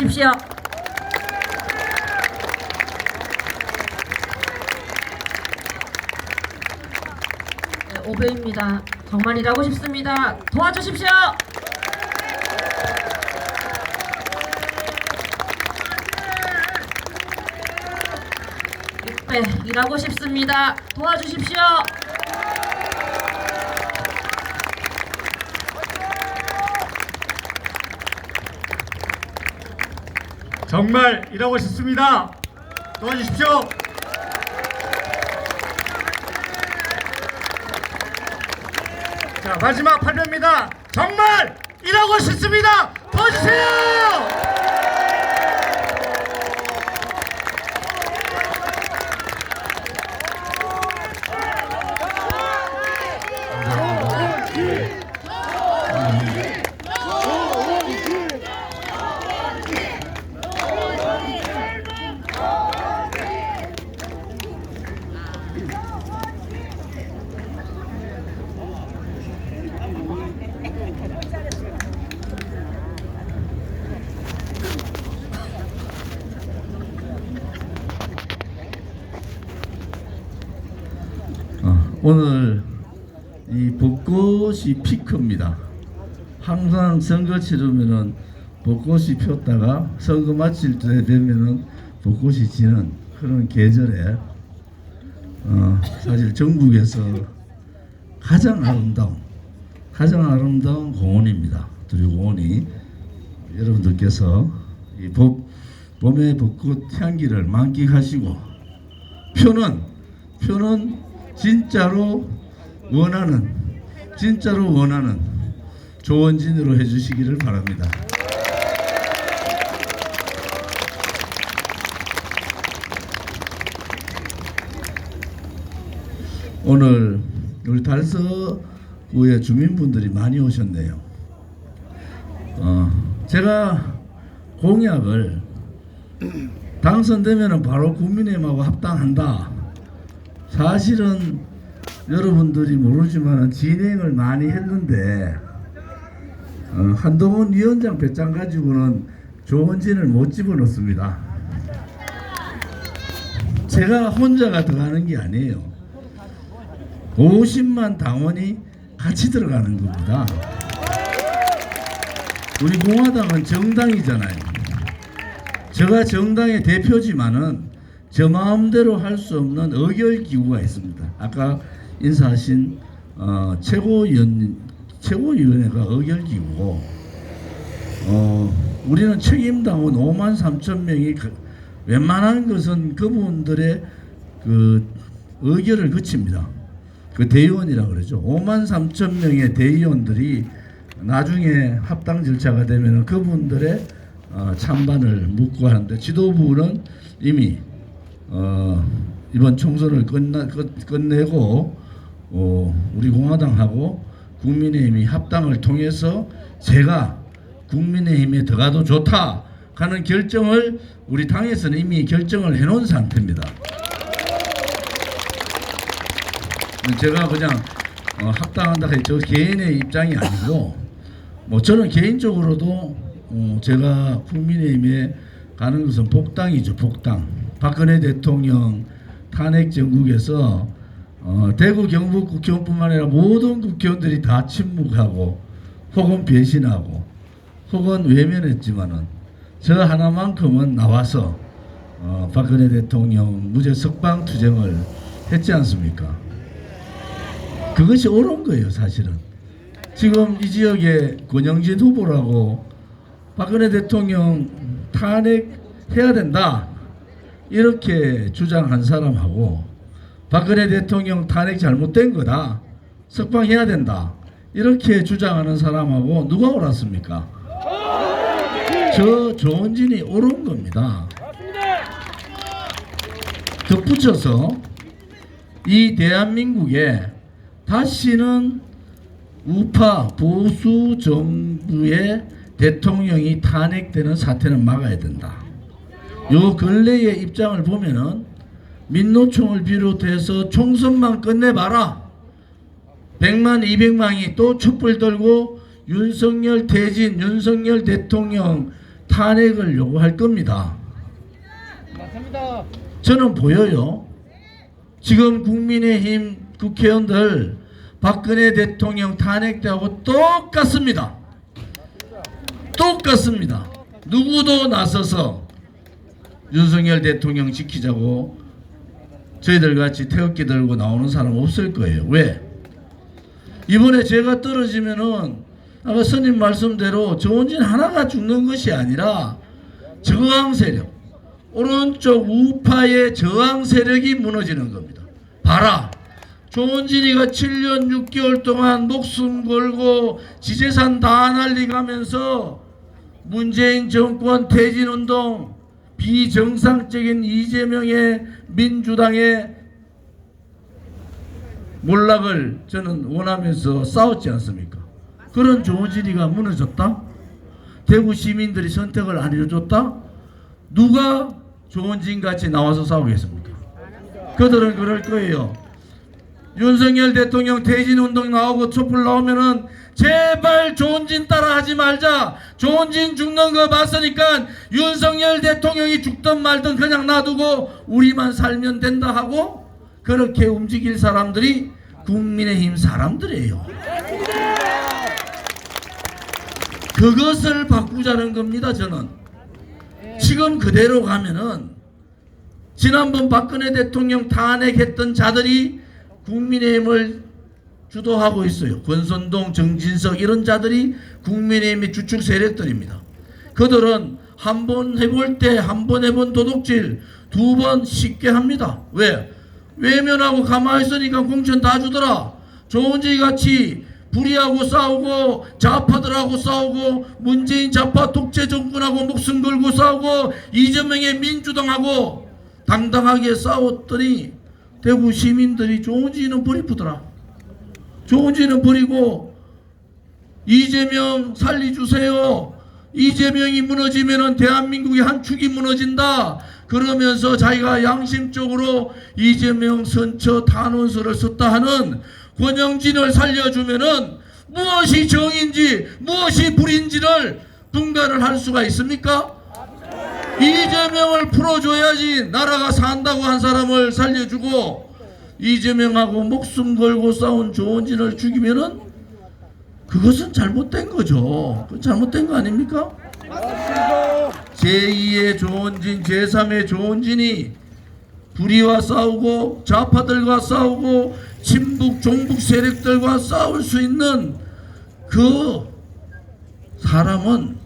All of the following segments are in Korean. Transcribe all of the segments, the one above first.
도와주십시오. 네, 5배입니다. 정말 일하고 싶습니다. 도와주십시오. 6배 일하고 싶습니다. 도와주십시오. 정말 일하고 싶습니다. 도와주십시오. 자, 마지막 8배입니다. 정말 일하고 싶습니다. 도와주세요. 오늘 이 벚꽃이 피크입니다. 항상 선거 치르면은 벚꽃이 폈다가 선거 마칠 때 되면은 벚꽃이 지는 그런 계절에 사실 전국에서 가장 아름다운 공원입니다. 두류공원이 여러분들께서 이 봄의 벚꽃 향기를 만끽하시고 표는 진짜로 원하는 조원진으로 해주시기를 바랍니다. 오늘 우리 달서구의 주민분들이 많이 오셨네요. 제가 공약을 당선되면 바로 국민의힘하고 합당한다. 사실은 여러분들이 모르지만 진행을 많이 했는데 한동훈 위원장 배짱 가지고는 조원진을 못 집어넣습니다. 제가 혼자가 들어가는 게 아니에요. 50만 당원이 같이 들어가는 겁니다. 우리 공화당은 정당이잖아요. 제가 정당의 대표지만은 저 마음대로 할 수 없는 의결기구가 있습니다. 아까 인사하신 최고위원회가 의결기구고 우리는 책임당원 5만 3천 명이 웬만한 것은 그분들의 그 의결을 거칩니다. 그 대의원이라고 그러죠. 5만 3천 명의 대의원들이 나중에 합당 절차가 되면 그분들의 찬반을 묻고 하는데 지도부는 이미 이번 총선을 끝내고 우리 공화당하고 국민의힘이 합당을 통해서 제가 국민의힘에 들어가도 좋다 하는 결정을 우리 당에서는 이미 결정을 해놓은 상태입니다. 제가 그냥 합당한다 해서 저 개인의 입장이 아니고 저는 개인적으로도 제가 국민의힘에 가는 것은 복당이죠. 복당. 박근혜 대통령 탄핵 정국에서 대구 경북 국회의원뿐만 아니라 모든 국회의원들이 다 침묵하고 혹은 배신하고 혹은 외면했지만은 저 하나만큼은 나와서 박근혜 대통령 무죄 석방 투쟁을 했지 않습니까? 그것이 옳은 거예요. 사실은 지금 이 지역에 권영진 후보라고 박근혜 대통령 탄핵해야 된다 이렇게 주장한 사람하고 박근혜 대통령 탄핵 잘못된 거다 석방해야 된다 이렇게 주장하는 사람하고 누가 옳았습니까? 저 조원진이 옳은 겁니다. 덧붙여서 이 대한민국에 다시는 우파 보수 정부의 대통령이 탄핵되는 사태는 막아야 된다. 요 근래의 입장을 보면은 민노총을 비롯해서 총선만 끝내봐라. 100만 200만이 또 촛불 들고 윤석열 퇴진, 윤석열 대통령 탄핵을 요구할 겁니다. 저는 보여요. 지금 국민의힘 국회의원들 박근혜 대통령 탄핵대하고 똑같습니다. 똑같습니다. 누구도 나서서 윤석열 대통령 지키자고 저희들같이 태극기 들고 나오는 사람 없을 거예요. 왜? 이번에 제가 떨어지면은 아까 스님 말씀대로 조원진 하나가 죽는 것이 아니라 저항 세력, 오른쪽 우파의 저항 세력이 무너지는 겁니다. 봐라, 조원진이가 7년 6개월 동안 목숨 걸고 지재산 다 날리가면서 문재인 정권 퇴진운동, 비정상적인 이재명의 민주당의 몰락을 저는 원하면서 싸웠지 않습니까? 그런 조원진이가 무너졌다? 대구 시민들이 선택을 안 해줬다? 누가 조원진같이 나와서 싸우겠습니까? 그들은 그럴 거예요. 윤석열 대통령 퇴진운동 나오고 촛불 나오면은 제발 조원진 따라 하지 말자. 조원진 죽는 거 봤으니까 윤석열 대통령이 죽든 말든 그냥 놔두고 우리만 살면 된다 하고 그렇게 움직일 사람들이 국민의힘 사람들이에요. 그것을 바꾸자는 겁니다. 저는 지금 그대로 가면은 지난번 박근혜 대통령 탄핵했던 자들이 국민의힘을 주도하고 있어요. 권선동, 정진석 이런 자들이 국민의힘의 주축 세력들입니다. 그들은 한 번 해볼 때 한 번 해본 도둑질 두 번 쉽게 합니다. 왜? 외면하고 가만히 있으니까 공천 다 주더라. 조원진 같이 불의하고 싸우고 좌파들하고 싸우고 문재인 좌파 독재 정권하고 목숨 걸고 싸우고 이재명의 민주당하고 당당하게 싸웠더니 대구 시민들이 조원진은 버리프더라. 조원진은 버리고 이재명 살려주세요. 이재명이 무너지면은 대한민국의 한 축이 무너진다. 그러면서 자기가 양심적으로 이재명 선처 탄원서를 썼다 하는 권영진을 살려주면은 무엇이 정인지 무엇이 불인지를 분간을 할 수가 있습니까? 이재명을 풀어줘야지. 나라가 산다고 한 사람을 살려주고 이재명하고 목숨 걸고 싸운 조원진을 죽이면은 그것은 잘못된 거죠. 그건 잘못된 거 아닙니까? 제2의 조원진, 제3의 조원진이 불의와 싸우고 좌파들과 싸우고 친북 종북 세력들과 싸울 수 있는 그 사람은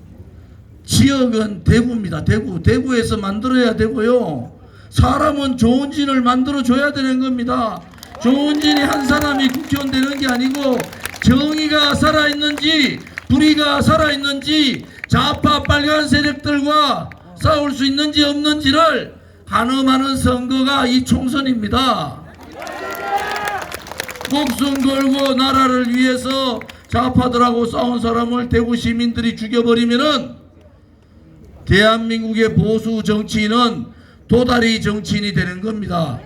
지역은 대구입니다. 대구에서 만들어야 되고요. 사람은 조원진을 만들어 줘야 되는 겁니다. 조원진이 한 사람이 국회의원 되는 게 아니고 정의가 살아있는지 불의가 살아있는지 좌파 빨간 세력들과 싸울 수 있는지 없는지를 가늠하는 선거가 이 총선입니다. 목숨 걸고 나라를 위해서 좌파들하고 싸운 사람을 대구 시민들이 죽여버리면은 대한민국의 보수 정치인은 도다리 정치인이 되는 겁니다.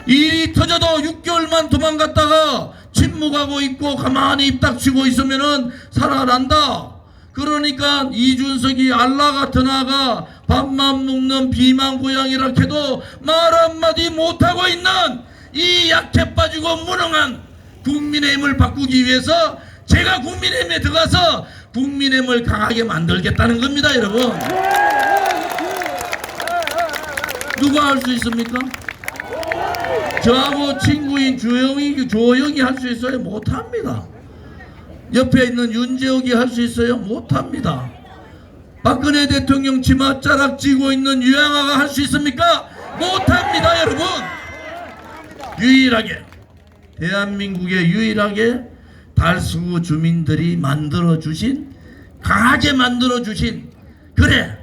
일이 터져도 6개월만 도망갔다가 침묵하고 있고 가만히 입 닥치고 있으면은 살아난다. 그러니까 이준석이 알라 같은 아가 밥만 먹는 비만 고양이라 해도 말 한마디 못하고 있는 이 약해 빠지고 무능한 국민의힘을 바꾸기 위해서 제가 국민의힘에 들어가서 국민의힘을 강하게 만들겠다는 겁니다. 여러분, 누가 할 수 있습니까? 저하고 친구인 조영이 할 수 있어요? 못합니다. 옆에 있는 윤재욱이 할 수 있어요? 못합니다. 박근혜 대통령 치맛자락 쥐고 있는 유양아가 할 수 있습니까? 못합니다. 여러분, 유일하게 대한민국에 유일하게 달수 주민들이 만들어주신, 강하게 만들어주신, 그래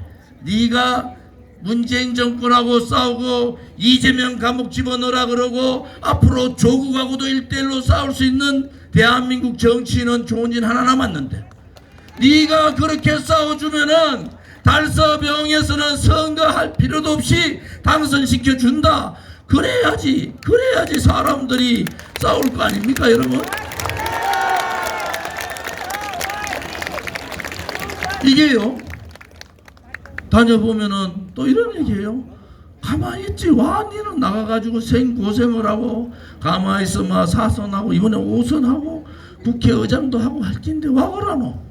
네가 문재인 정권하고 싸우고 이재명 감옥 집어넣으라 그러고 앞으로 조국하고도 1대1로 싸울 수 있는 대한민국 정치인은 조원진 하나 남았는데 네가 그렇게 싸워주면은 달서병에서는 선거할 필요도 없이 당선시켜준다. 그래야지 사람들이 싸울 거 아닙니까 여러분? 이게요, 다녀보면은 또 이런 얘기해요. 가만히 있지. 와, 니는 나가가지고 생고생을 하고 가만히 있으면 사선하고 이번에 오선하고 국회의장도 하고 할 텐데 와 그러노.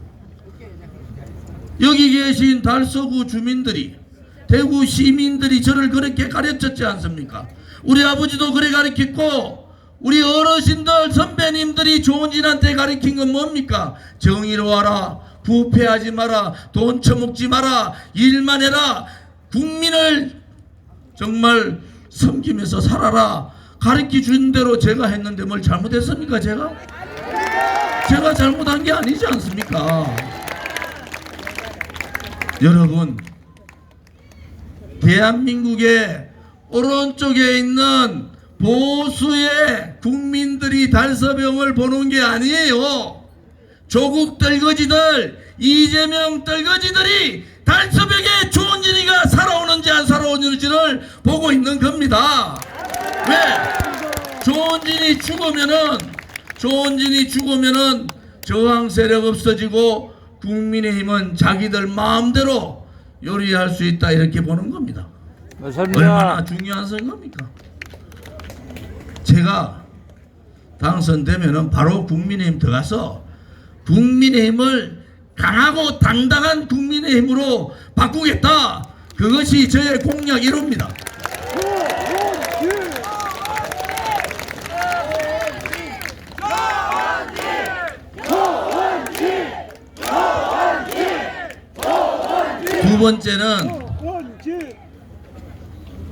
여기 계신 달서구 주민들이, 대구 시민들이 저를 그렇게 가르쳤지 않습니까? 우리 아버지도 그래 가르쳤고 우리 어르신들 선배님들이 조은진한테 가르친 건 뭡니까? 정의로 하라, 부패하지 마라, 돈 처먹지 마라, 일만 해라, 국민을 정말 섬기면서 살아라 가르쳐 준 대로 제가 했는데 뭘 잘못했습니까? 제가 잘못한 게 아니지 않습니까? 여러분, 대한민국의 오른쪽에 있는 보수의 국민들이 달서병을 보는 게 아니에요. 조국 떨거지들, 이재명 떨거지들이 달서병에 조은진이가 살아오는지 안 살아오는지를 보고 있는 겁니다. 왜? 조은진이 죽으면은 저항 세력 없어지고 국민의힘은 자기들 마음대로 요리할 수 있다 이렇게 보는 겁니다. 맞습니다. 얼마나 중요한 선거입니까? 제가 당선되면은 바로 국민의힘 들어가서 국민의힘을 강하고 당당한 국민의힘으로 바꾸겠다. 그것이 저의 공약 1호입니다. 두 번째는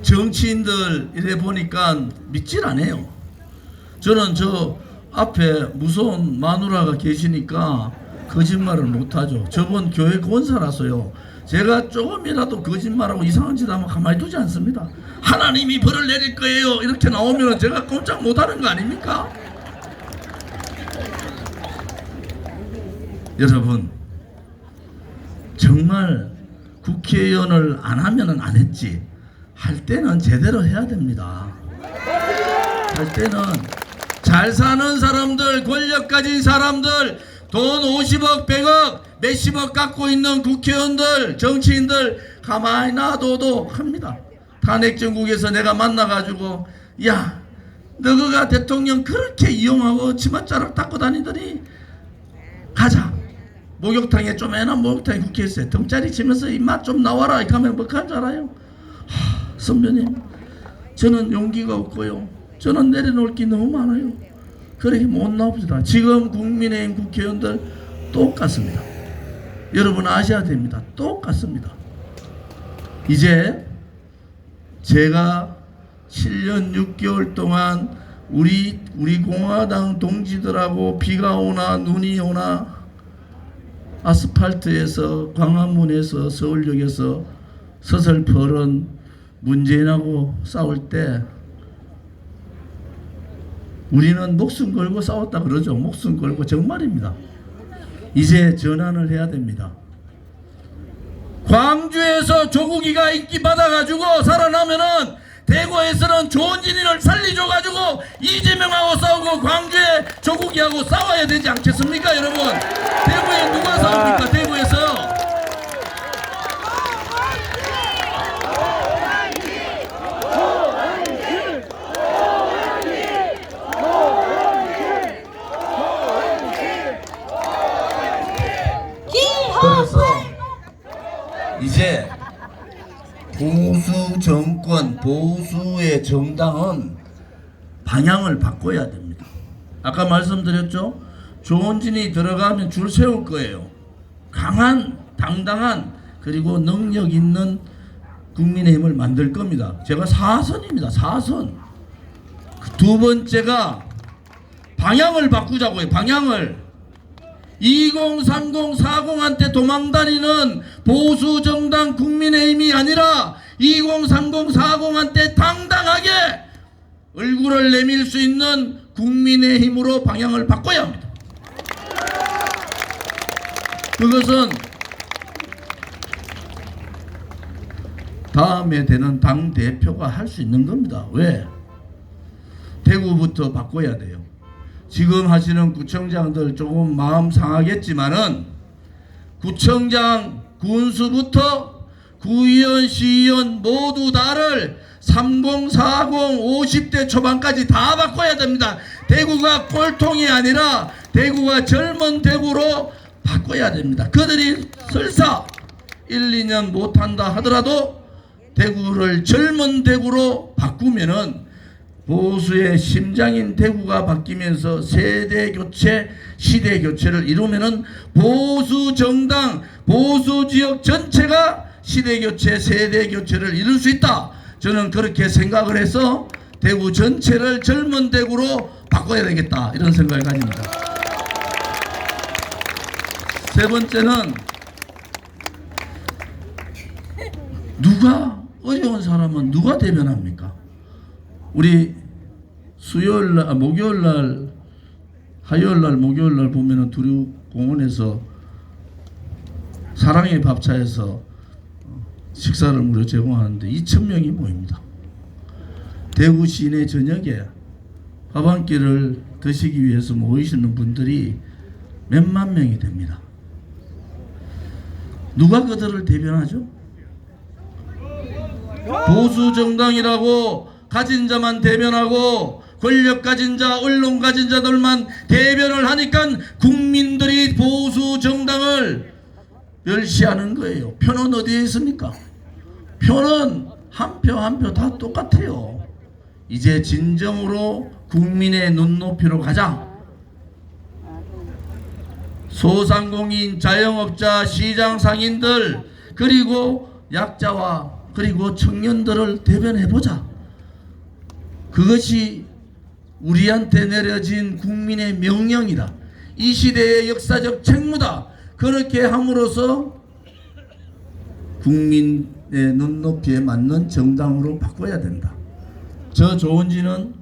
정치인들 이래 보니까 믿질 않아요. 저는 저 앞에 무서운 마누라가 계시니까 거짓말을 못하죠. 저번 교회 권사라서요. 제가 조금이라도 거짓말하고 이상한 짓 하면 가만히 두지 않습니다. 하나님이 벌을 내릴 거예요. 이렇게 나오면 제가 꼼짝 못하는 거 아닙니까? 여러분, 정말 국회의원을 안 하면은 안 했지. 할 때는 제대로 해야 됩니다. 할 때는 잘 사는 사람들, 권력 가진 사람들, 돈 50억, 100억, 몇십억 갖고 있는 국회의원들, 정치인들 가만히 놔둬도 합니다. 탄핵정국에서 내가 만나가지고 야, 너가 대통령 그렇게 이용하고 치맛자락 닦고 다니더니 가자. 목욕탕에 쪼매난 목욕탕에 국회에서 덩짜리 치면서 입맛 좀 나와라 이렇게 하면 뭐 할 줄 알아요? 선배님, 저는 용기가 없고요. 저는 내려놓을 게 너무 많아요. 그래 못 나옵니다. 지금 국민의힘 국회의원들 똑같습니다. 여러분 아셔야 됩니다. 똑같습니다. 이제 제가 7년 6개월 동안 우리 공화당 동지들하고 비가 오나 눈이 오나 아스팔트에서 광화문에서 서울역에서 서슬퍼런 문재인하고 싸울 때 우리는 목숨 걸고 싸웠다 그러죠. 목숨 걸고 정말입니다. 이제 전환을 해야 됩니다. 광주에서 조국이가 인기 받아가지고 살아나면은 대구에서는 조은진이를 살리줘가지고 이재명하고 싸우고 광주에 조국이하고 싸워야 되지 않겠습니까, 여러분? 대구에 누가 싸웁니까? 대구에서. 그래서 이제 보수 정권, 보수의 정당은 방향을 바꿔야 됩니다. 아까 말씀드렸죠? 조은진이 들어가면 줄 세울 거예요. 강한, 당당한, 그리고 능력 있는 국민의힘을 만들 겁니다. 제가 4선입니다. 4선. 두 번째가 방향을 바꾸자고요. 방향을. 2030, 40한테 도망다니는 보수정당 국민의힘이 아니라 2030, 40한테 당당하게 얼굴을 내밀 수 있는 국민의힘으로 방향을 바꿔야 합니다. 그것은 다음에 되는 당대표가 할 수 있는 겁니다. 왜? 대구부터 바꿔야 돼요. 지금 하시는 구청장들 조금 마음 상하겠지만은 구청장 군수부터 구의원, 시의원 모두 다를 30, 40, 50대 초반까지 다 바꿔야 됩니다. 대구가 꼴통이 아니라 대구가 젊은 대구로 바꿔야 됩니다. 그들이 설사 1, 2년 못한다 하더라도 대구를 젊은 대구로 바꾸면은 보수의 심장인 대구가 바뀌면서 세대 교체, 시대 교체를 이루면은 보수 정당, 보수 지역 전체가 시대 교체, 세대 교체를 이룰 수 있다. 저는 그렇게 생각을 해서 대구 전체를 젊은 대구로 바꿔야 되겠다. 이런 생각을 가집니다. 세 번째는 누가 어려운 사람은 누가 대변합니까? 우리 수요일날, 목요일날, 화요일날, 목요일날 보면은 두류공원에서 사랑의 밥차에서 식사를 무료 제공하는데 2,000명이 모입니다. 대구 시내 저녁에 밥 한 끼를 드시기 위해서 모이시는 분들이 몇만 명이 됩니다. 누가 그들을 대변하죠? 보수 정당이라고 가진 자만 대변하고 권력 가진 자, 언론 가진 자들만 대변을 하니까 국민들이 보수 정당을 멸시하는 거예요. 표는 어디에 있습니까? 표는 한 표 한 표 다 똑같아요. 이제 진정으로 국민의 눈높이로 가자. 소상공인, 자영업자, 시장 상인들, 그리고 약자와 그리고 청년들을 대변해보자. 그것이 우리한테 내려진 국민의 명령이다. 이 시대의 역사적 책무다. 그렇게 함으로써 국민의 눈높이에 맞는 정당으로 바꿔야 된다. 저 조은진은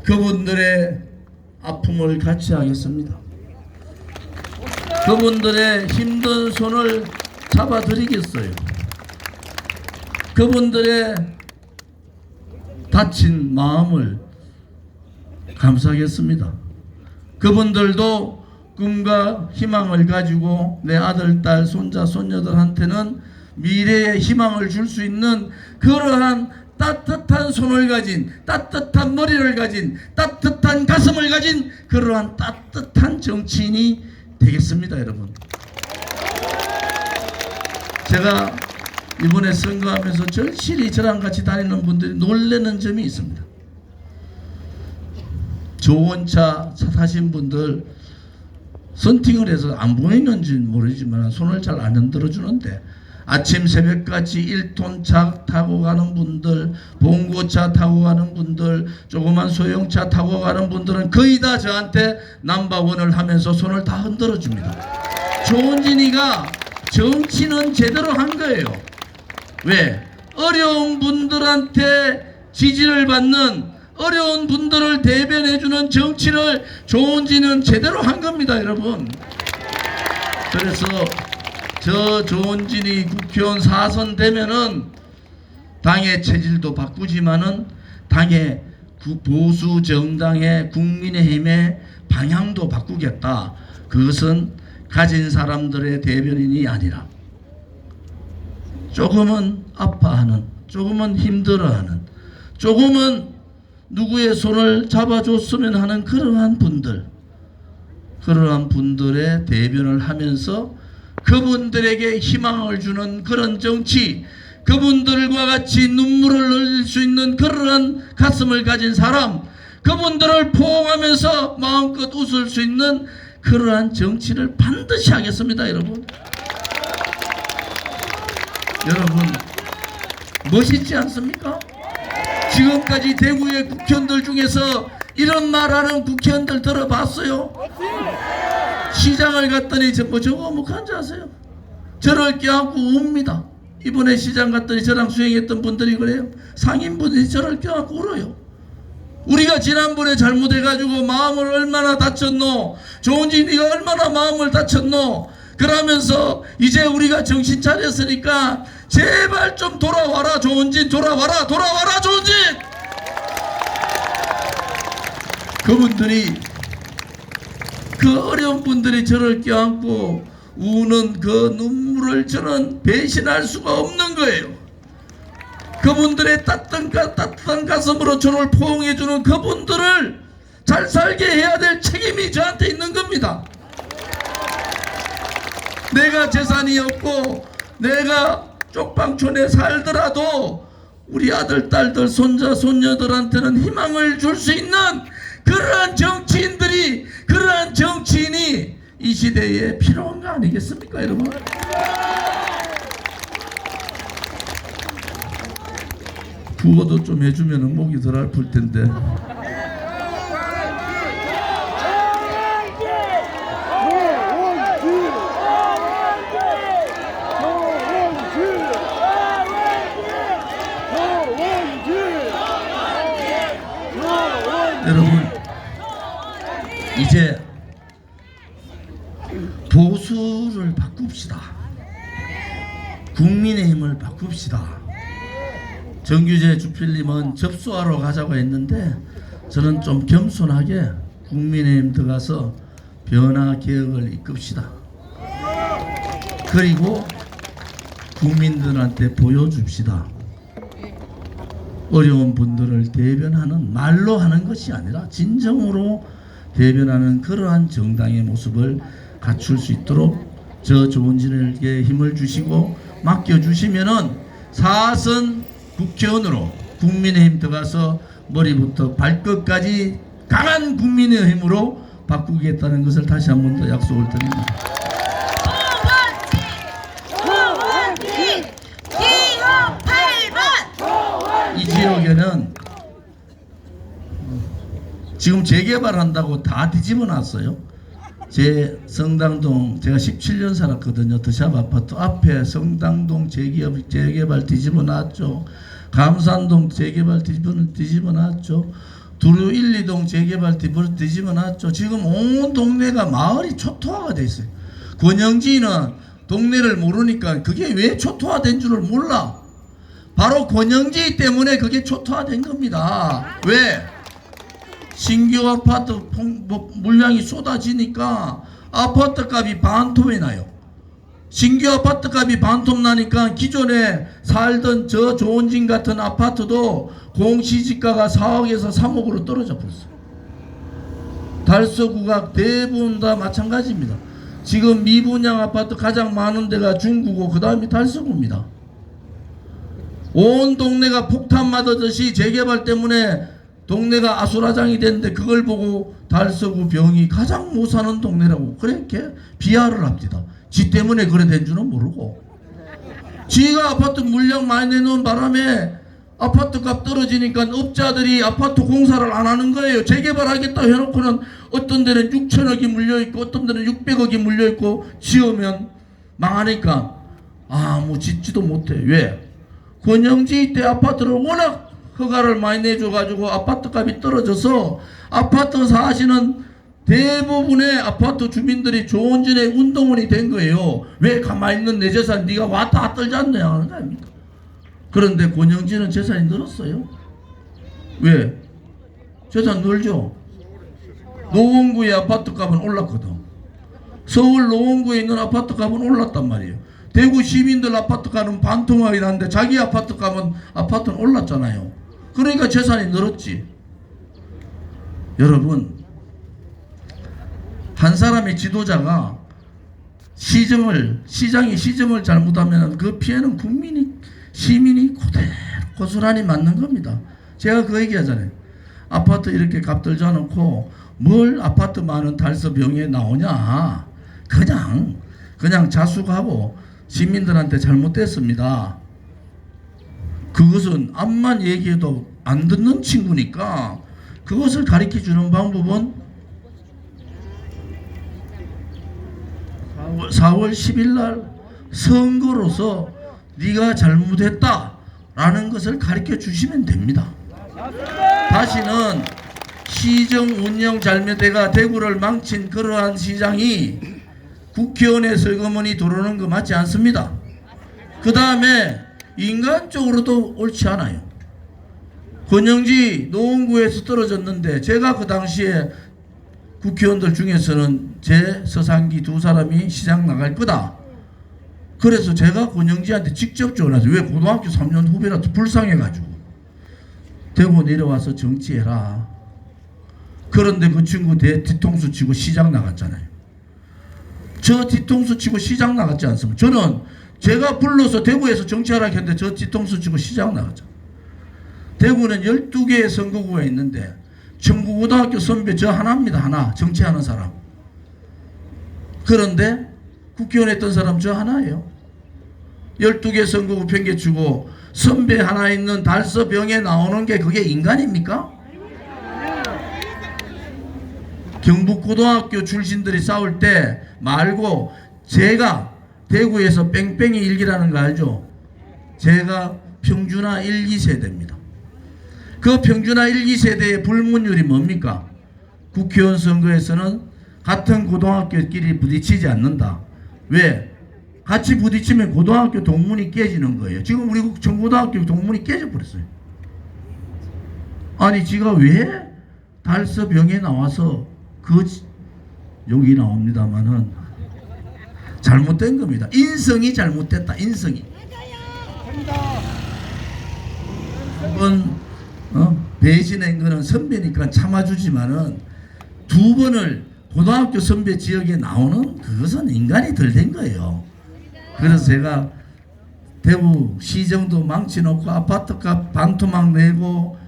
그분들의 아픔을 같이 하겠습니다. 그분들의 힘든 손을 잡아드리겠어요. 그분들의 다친 마음을 감싸겠습니다. 그분들도 꿈과 희망을 가지고 내 아들, 딸, 손자, 손녀들한테는 미래의 희망을 줄 수 있는 그러한 따뜻한 손을 가진, 따뜻한 머리를 가진, 따뜻한 가슴을 가진 그러한 따뜻한 정치인이 되겠습니다, 여러분. 제가 이번에 선거하면서 절실히 저랑 같이 다니는 분들이 놀라는 점이 있습니다. 좋은 차 타신 분들 선팅을 해서 안 보이는지 모르지만 손을 잘 안 흔들어 주는데 아침 새벽까지 1톤 차 타고 가는 분들, 봉고차 타고 가는 분들, 조그만 소형차 타고 가는 분들은 거의 다 저한테 넘버원을 하면서 손을 다 흔들어 줍니다. 조은진이가 정치는 제대로 한 거예요. 왜? 어려운 분들한테 지지를 받는, 어려운 분들을 대변해주는 정치를 조은진은 제대로 한 겁니다, 여러분. 그래서 저 조은진이 국회의원 4선 되면은 당의 체질도 바꾸지만은 당의 보수 정당의 국민의힘의 방향도 바꾸겠다. 그것은 가진 사람들의 대변인이 아니라 조금은 아파하는, 조금은 힘들어하는, 조금은 누구의 손을 잡아줬으면 하는 그러한 분들의 대변을 하면서 그분들에게 희망을 주는 그런 정치, 그분들과 같이 눈물을 흘릴 수 있는 그러한 가슴을 가진 사람, 그분들을 포옹하면서 마음껏 웃을 수 있는 그러한 정치를 반드시 하겠습니다, 여러분. 여러분, 멋있지 않습니까? 지금까지 대구의 국회의원들 중에서 이런 말하는 국회의원들 들어봤어요? 시장을 갔더니 저거 뭐한지 아세요? 저를 껴안고 웁니다. 이번에 시장 갔더니 저랑 수행했던 분들이 그래요. 상인분들이 저를 껴안고 울어요. 우리가 지난번에 잘못해가지고 마음을 얼마나 다쳤노, 조은진이가 얼마나 마음을 다쳤노, 그러면서 이제 우리가 정신 차렸으니까 제발 좀 돌아와라 조은진, 돌아와라 조은진. 그분들이, 그 어려운 분들이 저를 껴안고 우는 그 눈물을 저는 배신할 수가 없는 거예요. 그분들의 따뜻한 가슴으로 저를 포옹해주는 그분들을 잘 살게 해야 될 책임이 저한테 있는 겁니다. 내가 재산이 없고 내가 쪽방촌에 살더라도 우리 아들, 딸들, 손자, 손녀들한테는 희망을 줄 수 있는 그러한 정치인들이, 그러한 정치인이 이 시대에 필요한 거 아니겠습니까, 여러분? 구호도 좀 해주면 목이 덜 아플 텐데. 여러분, 이제 보수를 바꿉시다. 국민의힘을 바꿉시다. 정규재 주필님은 접수하러 가자고 했는데 저는 좀 겸손하게 국민의힘 들어가서 변화 개혁을 이끕시다. 그리고 국민들한테 보여줍시다. 어려운 분들을 대변하는, 말로 하는 것이 아니라 진정으로 대변하는 그러한 정당의 모습을 갖출 수 있도록 저 조원진에게 힘을 주시고 맡겨주시면은 4선 국회의원으로 국민의힘 들어가서 머리부터 발끝까지 강한 국민의힘으로 바꾸겠다는 것을 다시 한 번 더 약속을 드립니다. 이 지역에는 지금 재개발한다고 다 뒤집어 놨어요. 제 성당동, 제가 17년 살았거든요. 더샵 아파트 앞에 성당동 재개발 뒤집어 놨죠. 감산동 재개발 뒤집어 놨죠. 두류 1, 2동 재개발 뒤집어 놨죠. 지금 온 동네가 마을이 초토화가 돼 있어요. 권영지는 동네를 모르니까 그게 왜 초토화된 줄을 몰라. 바로 권영지 때문에 그게 초토화된 겁니다. 왜? 신규 아파트 물량이 쏟아지니까 아파트 값이 반토에 나요. 신규 아파트 값이 반토 나니까 기존에 살던 저 조원진 같은 아파트도 공시지가가 4억에서 3억으로 떨어져 버렸어요. 달서구가 대부분 다 마찬가지입니다. 지금 미분양 아파트 가장 많은 데가 중구고 그 다음이 달서구입니다. 온 동네가 폭탄 맞았듯이 재개발 때문에 동네가 아수라장이 됐는데 그걸 보고 달서구 병이 가장 못 사는 동네라고 그렇게 비하를 합니다. 지 때문에 그래 된 줄은 모르고 지가 아파트 물량 많이 내놓은 바람에 아파트 값 떨어지니까 업자들이 아파트 공사를 안 하는 거예요. 재개발하겠다 해놓고는 어떤 데는 6천억이 물려있고 어떤 데는 600억이 물려있고 지으면 망하니까 뭐 짓지도 못해. 왜? 권영지 때 아파트를 워낙 허가를 많이 내줘가지고 아파트 값이 떨어져서 아파트 사시는 대부분의 아파트 주민들이 조원진의 운동원이 된 거예요. 왜 가만히 있는 내 재산 네가 왔다 떨지 않냐 하는 거 아닙니까? 그런데 권영진은 재산이 늘었어요. 왜? 재산 늘죠. 노원구의 아파트 값은 올랐거든. 서울 노원구에 있는 아파트 값은 올랐단 말이에요. 대구 시민들 아파트 값은 반토막이 났는데 자기 아파트 값은 아파트는 올랐잖아요. 그러니까 재산이 늘었지. 여러분, 한 사람의 지도자가 시장이 시정을 잘못하면 그 피해는 시민이 그대로 고스란히 맞는 겁니다. 제가 그 얘기하잖아요. 아파트 이렇게 값 들지 않고 뭘 아파트 많은 달서병에 나오냐. 그냥 자숙하고 시민들한테 잘못됐습니다. 그것은 앞만 얘기해도 안 듣는 친구니까 그것을 가르쳐주는 방법은 4월 10일 날 선거로서 네가 잘못했다라는 것을 가르쳐 주시면 됩니다. 다시는 시정 운영 잘못해가 대구를 망친 그러한 시장이 국회의원의 설거문이 들어오는 거 맞지 않습니다. 그 다음에 인간적으로도 옳지 않아요. 권영지 노원구에서 떨어졌는데 제가 그 당시에 국회의원들 중에서는 제 서상기 두 사람이 시장 나갈 거다. 그래서 제가 권영지한테 직접 전화해서 왜 고등학교 3년 후배라도 불쌍해가지고 대구 내려와서 정치해라. 그런데 그 친구 뒤통수 치고 시장 나갔잖아요. 저 뒤통수 치고 시장 나갔지 않습니까? 저는 제가 불러서 대구에서 정치하라 했는데 저 뒤통수 치고 시장 나갔잖아요. 대구는 12개의 선거구가 있는데 청구고등학교 선배 저 하나입니다. 하나. 정치하는 사람. 그런데 국회의원 했던 사람 저 하나예요. 12개 선거구 팽개치고 선배 하나 있는 달서병에 나오는 게 그게 인간입니까? 경북고등학교 출신들이 싸울 때 말고 제가 대구에서 뺑뺑이 일기라는 거 알죠? 제가 평준화 1, 2세대입니다. 그 평준화 1, 2세대의 불문율이 뭡니까? 국회의원 선거에서는 같은 고등학교끼리 부딪히지 않는다. 왜? 같이 부딪히면 고등학교 동문이 깨지는 거예요. 지금 우리 청고등학교 동문이 깨져버렸어요. 아니 지가 왜 달서병에 나와서 여기 나옵니다만은 잘못된 겁니다. 인성이 잘못됐다. 인성이. 한번 배신한 거는 선배니까 참아주지만은 두 번을 고등학교 선배 지역에 나오는 그것은 인간이 덜 된 거예요. 그래서 제가 대구 시정도 망치놓고 아파트값 반토막 내고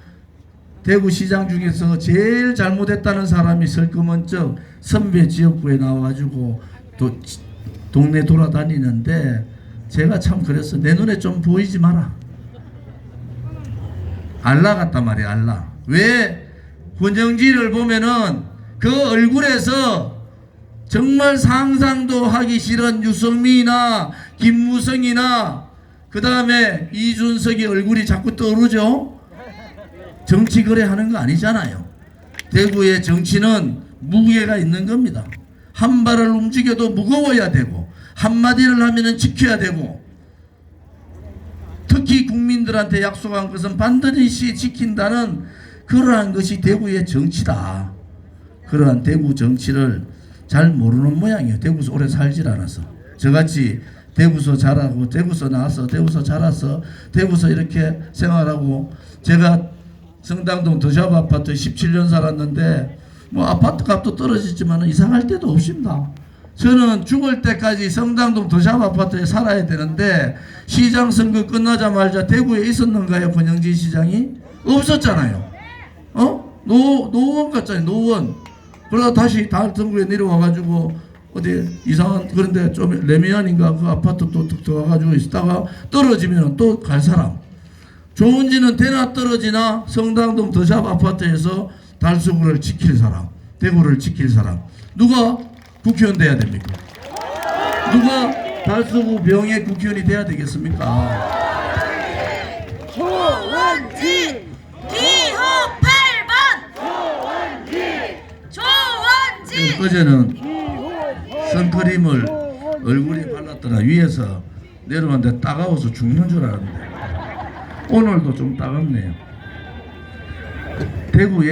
대구시장 중에서 제일 잘못했다는 사람이 설거먼쩍 선배 지역구에 나와가지고 또 동네 돌아다니는데 제가 참 그랬어. 내 눈에 좀 보이지 마라. 알라 같단 말이야. 알라. 왜 권영지를 보면은 그 얼굴에서 정말 상상도 하기 싫은 유성민이나 김무성이나 그 다음에 이준석이 얼굴이 자꾸 떠오르죠. 정치 거래하는 거 아니잖아요. 대구의 정치는 무게가 있는 겁니다. 한 발을 움직여도 무거워야 되고 한마디를 하면은 지켜야 되고 특히 국민들한테 약속한 것은 반드시 지킨다는 그러한 것이 대구의 정치다. 그러한 대구 정치를 잘 모르는 모양이에요. 대구에서 오래 살질 않아서. 저같이 대구서 자라고 대구서 나와서 대구서 자라서 대구서 이렇게 생활하고 제가 성당동 더샵 아파트 17년 살았는데 뭐 아파트 값도 떨어졌지만 이상할 데도 없습니다. 저는 죽을 때까지 성당동 더샵 아파트에 살아야 되는데 시장 선거 끝나자마자 대구에 있었는가요? 권영진 시장이? 없었잖아요. 노원 같잖아요. 노원. 그러다 다시 다음 선거에 내려와가지고 어디 이상한 그런데 좀 레미안인가 그 아파트 또 들어가가지고 있다가 떨어지면 또 갈 사람. 좋은지는 대낮 떨어지나 성당동 더샵 아파트에서 달서구를 지킬 사람, 대구를 지킬 사람. 누가 국회의원 돼야 됩니까? 누가 달서구 병의 국회의원이 돼야 되겠습니까? 조원지 기호 8번 조원지. 어제는 선크림을 얼굴에 발랐더라. 위에서 내려왔는데 따가워서 죽는 줄 알았는데 오늘도 좀 따갑네요. 대구에